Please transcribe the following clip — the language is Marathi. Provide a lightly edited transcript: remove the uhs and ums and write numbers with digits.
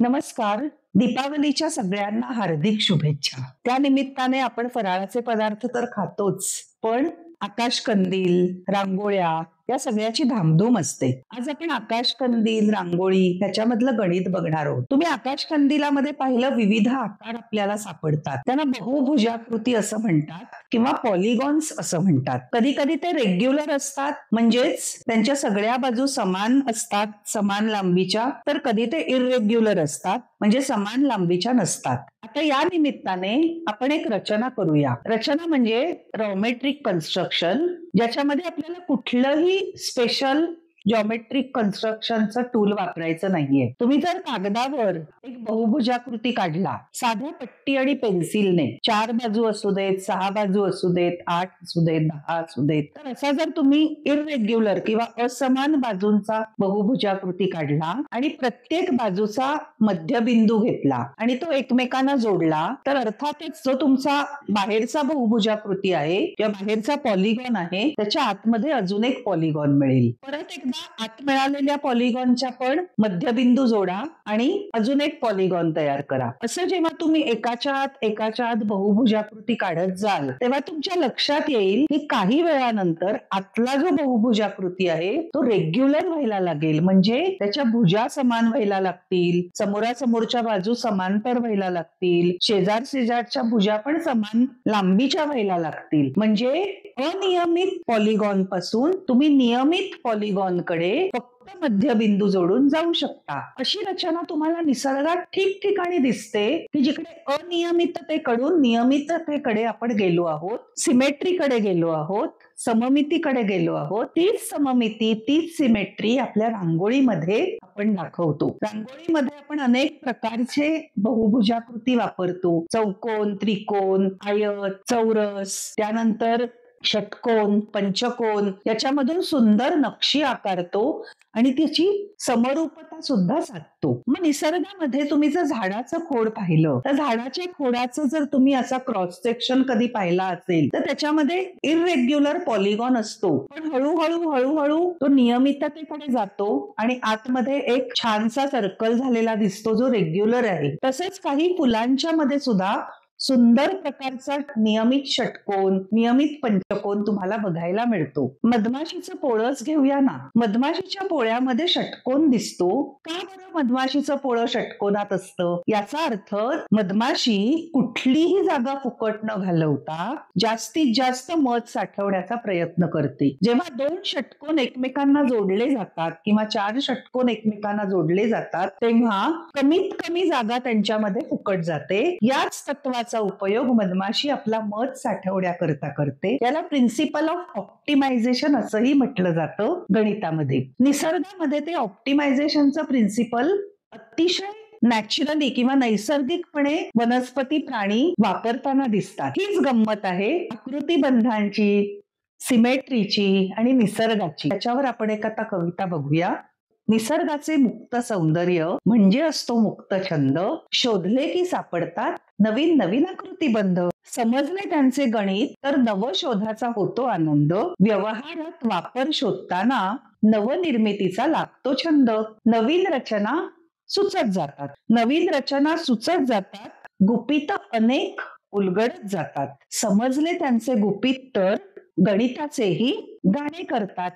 नमस्कार. दीपावलीच्या सगळ्यांना हार्दिक शुभेच्छा. त्या निमित्ताने आपण फराळाचे पदार्थ तर खातोच, पण आकाशकंदील, रांगोळ्या या सगळ्याची धामधूम असते. आज आपण आकाशकंदील, रांगोळी ह्याच्यामधलं गणित बघणार आहोत. तुम्ही आकाशकंदिलामध्ये पाहिलं विविध आकार आपल्याला सापडतात. त्यांना बहुभुजाकृती असं म्हणतात किंवा पॉलिगॉन्स असं म्हणतात. कधी कधी ते रेग्युलर असतात, म्हणजेच त्यांच्या सगळ्या बाजू समान असतात, समान लांबीच्या, तर कधी ते इरेग्युलर असतात, म्हणजे समान लांबीच्या नसतात. आता या निमित्ताने आपण एक रचना करूया. रचना म्हणजे जॉमेट्रिक कन्स्ट्रक्शन, ज्याच्यामध्ये आपल्याला कुठलंही स्पेशल जॉमेट्रिक कन्स्ट्रक्शनचं टूल वापरायचं नाहीये. तुम्ही जर कागदावर एक बहुभुजाकृती काढला साध्या पट्टी आणि पेन्सिलने, 4 बाजू असू देत, 6 बाजू असू देत, 8 असू देत, 10 असू देत, तर असा जर तुम्ही इरेग्युलर किंवा असमान बाजूंचा बहुभुजाकृती काढला आणि प्रत्येक बाजूचा मध्यबिंदू घेतला आणि तो एकमेकांना जोडला, तर अर्थातच जो तुमचा बाहेरचा बहुभुजाकृती आहे किंवा बाहेरचा पॉलिगॉन आहे, त्याच्या आतमध्ये अजून एक पॉलिगॉन मिळेल. परत एकदा आत मिळालेल्या पॉलिगॉनच्या पण मध्यबिंदू जोडा आणि अजून एक पॉलिगॉन तयार करा. असं जेव्हा तुम्ही एकाच्या आत बहुभुजाकृती काढत जाल, तेव्हा तुमच्या लक्षात येईल की काही वेळानंतर आतला जो बहुभुजाकृती आहे तो रेग्युलर व्हायला लागेल, म्हणजे त्याच्या भुजा समान व्हायला लागतील, समोरासमोरच्या बाजू समांतर व्हायला लागतील, शेजार शेजारच्या भुजा पण समान लांबीच्या व्हायला लागतील. म्हणजे अनियमित पॉलिगॉन पासून तुम्ही नियमित पॉलिगॉन कडे फक्त मध्यबिंदू जोडून जाऊ शकता. अशी रचना तुम्हाला निसर्गात ठिकठिकाणी दिसते की जिकडे अनियमिततेकडून नियमिततेकडे आपण गेलो आहोत, सिमेट्रीकडे गेलो आहोत, सममितीकडे गेलो आहोत. तीच सममिती, तीच सिमेट्री आपल्या रांगोळीमध्ये आपण दाखवतो. रांगोळीमध्ये आपण अनेक प्रकारचे बहुभुजाकृती वापरतो. चौकोन, त्रिकोण, आयत, चौरस, त्यानंतर षटकोन, पंचकोन, याच्यामधून सुंदर नक्षी आकारतो आणि त्याची समरूपता सुद्धा साधतो. मग निसर्गामध्ये तुम्ही जर झाडाचं खोड पाहिलं, तर झाडाच्या खोडाचं जर तुम्ही असा क्रॉस सेक्शन कधी पाहिला असेल, तर त्याच्यामध्ये इरेग्युलर पॉलिगॉन असतो, पण हळूहळू तो नियमिततेकडे जातो आणि आतमध्ये एक छानसा सर्कल झालेला दिसतो जो रेग्युलर आहे. तसेच काही फुलांच्या मध्ये सुद्धा सुंदर प्रकारचा नियमित षटकोन, नियमित पंचकोन तुम्हाला बघायला मिळतो. मधमाशीचं पोळच घेऊया ना. मधमाशीच्या पोळ्यामध्ये षटकोन दिसतो. का बरं मधमाशीचं पोळं षटकोनात असतं? याचा अर्थ मधमाशी कुठलीही जागा फुकट न घालवता जास्तीत जास्त मध साठवण्याचा प्रयत्न करते. जेव्हा 2 षटकोन एकमेकांना जोडले जातात किंवा 4 षटकोन एकमेकांना जोडले जातात, तेव्हा कमीत कमी जागा त्यांच्यामध्ये फुकट जाते. याच तत्वाचा उपयोग मधमाशी आपला मध साठवण्याकरता करते. याला प्रिन्सिपल ऑफ ऑप्टिमायझेशन असंही म्हटलं जातं गणितामध्ये. निसर्गामध्ये ते ऑप्टिमायझेशनचं प्रिन्सिपल अतिशय नॅचरली किंवा नैसर्गिकपणे वनस्पती, प्राणी वापरताना दिसतात. हीच गंमत आहे आकृतीबंधांची, सिमेट्रीची आणि निसर्गाची. त्याच्यावर आपण एक आता कविता बघूया. निसर्गाचे मुक्त सौंदर्य म्हणजे असतो मुक्त छंद, शोधले की सापडतात नवीन नवीन आकृतीबंध, समजले त्यांचे गणित तर नवशोधाचा होतो आनंद, व्यवहारात वापर शोधताना नवनिर्मितीचा लागतो छंद, नवीन रचना सुचत जातात, गुपित अनेक उलगडत जातात, समजले त्यांचे गुपित तर गणिताचेही गाणे करतात.